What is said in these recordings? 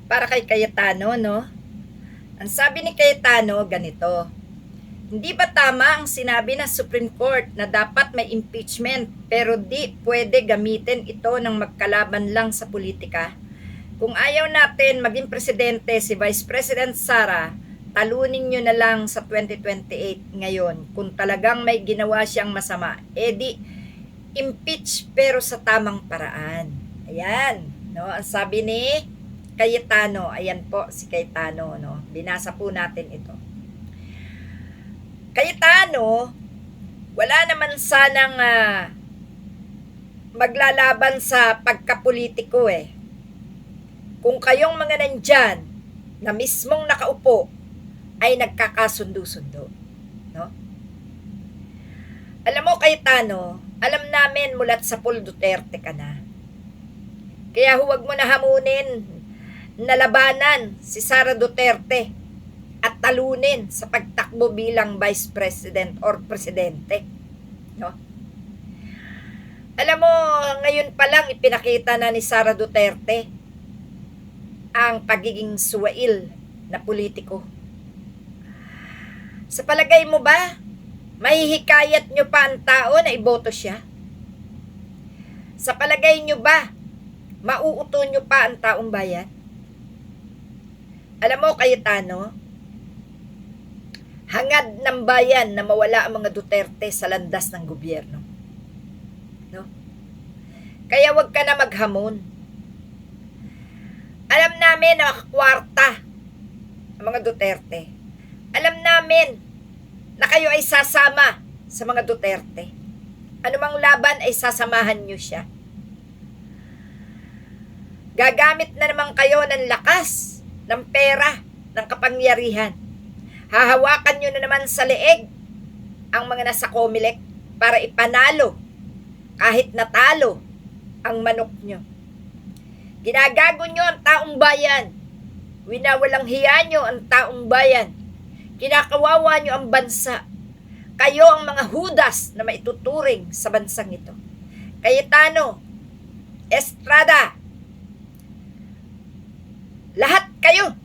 para kay Cayetano, no? Ang sabi ni Cayetano, ganito, hindi ba tama ang sinabi ng Supreme Court na dapat may impeachment pero di pwede gamitin ito ng magkalaban lang sa politika? Kung ayaw natin maging presidente si Vice President Sara, talunin nyo na lang sa 2028 ngayon. Kung talagang may ginawa siyang masama, edi impeach pero sa tamang paraan. Ayan, no? Ang sabi ni Cayetano, ayan po si Cayetano, no? Binasa po natin ito. Cayetano, wala naman sanang maglalaban sa pagkapolitiko eh. Kung kayong mga nandyan na mismong nakaupo ay nagkakasundo-sundo, no? Alam mo, Cayetano, alam namin mulat sa Paul Duterte ka na. Kaya huwag mo na hamunin na labanan si Sara Duterte at talunin sa pagtakbo bilang Vice President or Presidente, no? Alam mo, ngayon pa lang ipinakita na ni Sara Duterte ang pagiging suwail na politiko. Sa palagay mo ba, mahihikayat nyo pa ang tao na iboto siya? Sa palagay nyo ba, mauuto nyo pa ang taong bayan? Alam mo, Cayetano, hangad ng bayan na mawala ang mga Duterte sa landas ng gobyerno, no? Kaya wag ka na maghamon. Alam namin na kwarta ang mga Duterte. Alam namin na kayo ay sasama sa mga Duterte. Anumang laban ay sasamahan nyo siya. Gagamit na naman kayo ng lakas, ng pera, ng kapangyarihan. Hahawakan nyo na naman sa leeg ang mga nasa Comelec para ipanalo kahit natalo ang manok nyo. Ginagago nyo ang taong bayan. Winawalang hiya nyo ang taong bayan. Kinakawawa nyo ang bansa. Kayo ang mga hudas na maituturing sa bansang ito. Cayetano, Estrada, lahat kayo,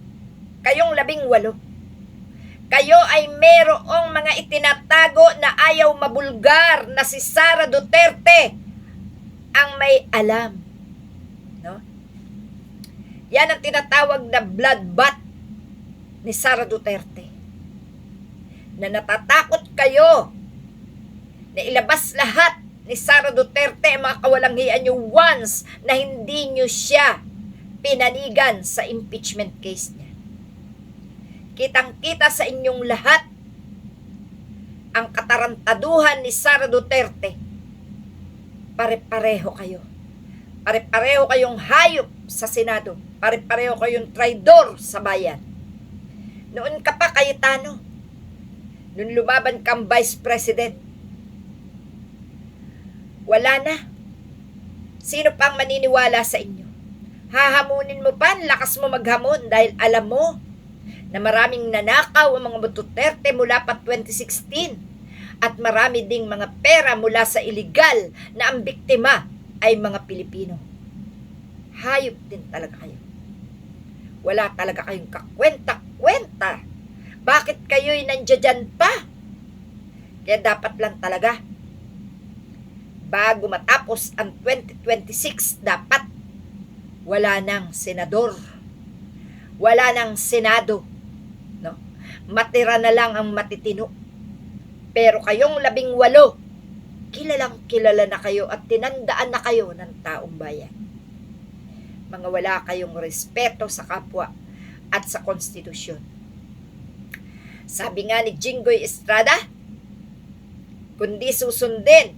kayong 18. Kayo ay merong mga itinatago na ayaw mabulgar na si Sara Duterte ang may alam, no? Yan ang tinatawag na bloodbath ni Sara Duterte. Na natatakot kayo na ilabas lahat ni Sara Duterte ang mga kawalangian nyo once na hindi nyo siya pinanigan sa impeachment case niya. Kitang-kita sa inyong lahat ang katarantaduhan ni Sara Duterte. Pare-pareho kayo. Pare-pareho kayong hayop sa Senado. Pare-pareho kayong traidor sa bayan. Noon ka pa, Cayetano, noon lumaban kang Vice President, wala na. Sino pang maniniwala sa inyo? Hahamunin mo pa, lakas mo maghamon dahil alam mo na maraming nanakaw ang mga Duterte mula pa 2016 at marami ding mga pera mula sa iligal na ang biktima ay mga Pilipino. Hayop din talaga kayo. Wala talaga kayong kakwenta-kwenta. Bakit kayo'y nandiyan pa? Kaya dapat lang talaga, bago matapos ang 2026, dapat wala nang senador. Wala nang senado. No? Matira na lang ang matitino. Pero kayong 18, kilalang kilala na kayo at tinandaan na kayo ng taong bayan. Mga wala kayong respeto sa kapwa at sa konstitusyon. Sabi nga ni Jinggoy Estrada, kundi susundin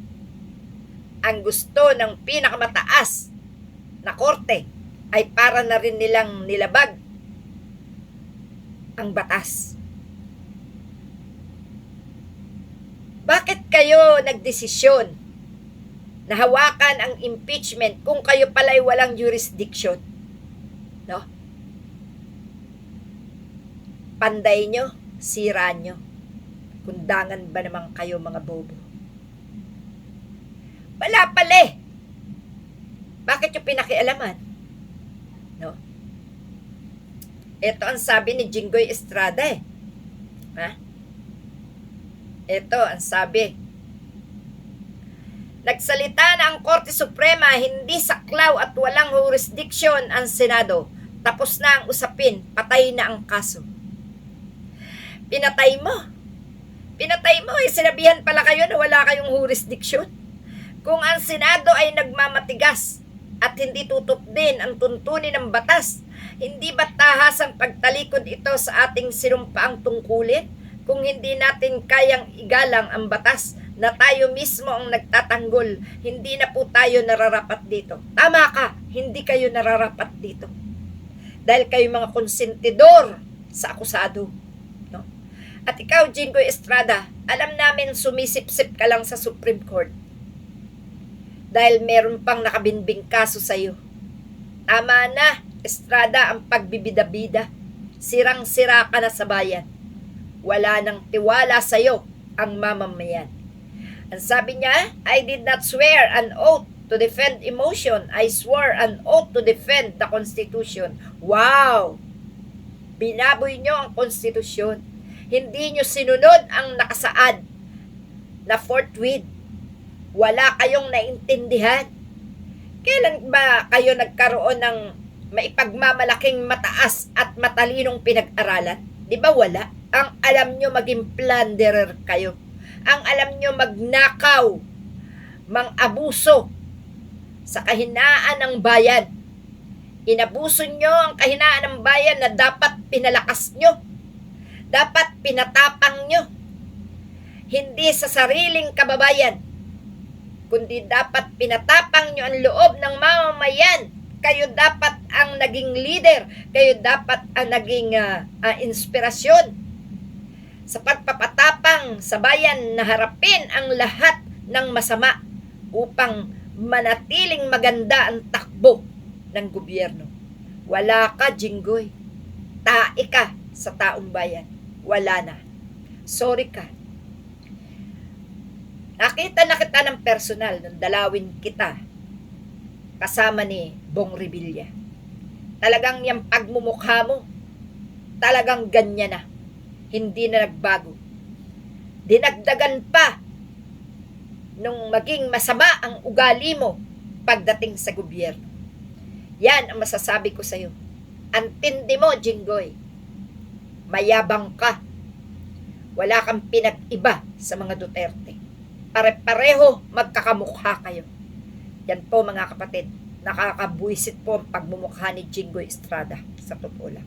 ang gusto ng pinakamataas na korte ay para na rin nilang nilabag ang batas. Bakit kayo nagdesisyon na hawakan ang impeachment kung kayo pala'y walang jurisdiction? No? Panday nyo, sira nyo. Kundangan ba naman kayo mga bobo? Wala pala eh. Bakit yung pinakialaman? No? Ito ang sabi ni Jinggoy Estrada eh. Ha? Ito ang sabi. Nagsalita na ang Korte Suprema, hindi saklaw at walang jurisdiction ang Senado. Tapos na ang usapin, patay na ang kaso. Pinatay mo. Pinatay mo eh, sinabihan pala kayo na wala kayong jurisdiction. Kung ang Senado ay nagmamatigas at hindi tutupdin ang tuntunin ng batas, hindi ba tahasang pagtalikod ito sa ating sinumpaang tungkulin? Kung hindi natin kayang igalang ang batas na tayo mismo ang nagtatanggol, hindi na po tayo nararapat dito. Tama ka, hindi kayo nararapat dito. Dahil kayo mga konsentidor sa akusado. No? At ikaw, Jinggoy Estrada, alam namin sumisip-sip ka lang sa Supreme Court. Dahil meron pang nakabinbing kaso sa'yo. Tama na, Estrada, ang pagbibida-bida. Sirang-sira ka na sa bayan. Wala nang tiwala sa'yo ang mamamayan. Ang sabi niya, I did not swear an oath to defend emotion. I swore an oath to defend the Constitution. Wow! Binaboy niyo ang Constitution. Hindi niyo sinunod ang nakasaad na forthwith. Wala kayong naintindihan. Kailan ba kayo nagkaroon ng maipagmamalaking mataas at matalinong pinag-aralan? Di ba wala? Ang alam nyo maging plunderer kayo. Ang alam nyo magnakaw, mang-abuso sa kahinaan ng bayan. Inabuso nyo ang kahinaan ng bayan na dapat pinalakas nyo. Dapat pinatapang nyo. Hindi sa sariling kababayan, kundi dapat pinatapang nyo ang loob ng mamamayan. Kayo dapat ang naging leader. Kayo dapat ang naging inspirasyon sa pagpapatapang sa bayan na harapin ang lahat ng masama upang manatiling maganda ang takbo ng gobyerno. Wala ka, Jinggoy. Tae ka sa taong bayan. Wala na. Sorry ka. Nakita na kita ng personal nung dalawin kita kasama ni Bong Revilla. Talagang yung pagmumukha mo, talagang ganyan na. Hindi na nagbago. Dinagdagan pa nung maging masama ang ugali mo pagdating sa gobyerno. Yan ang masasabi ko sa'yo. Antindi mo, Jinggoy. Mayabang ka. Wala kang pinag-iba sa mga Duterte. Pare-pareho magkakamukha kayo. Yan po mga kapatid. Nakakabuisit po ang pagmumukha ni Jinggoy Estrada sa totoo lang.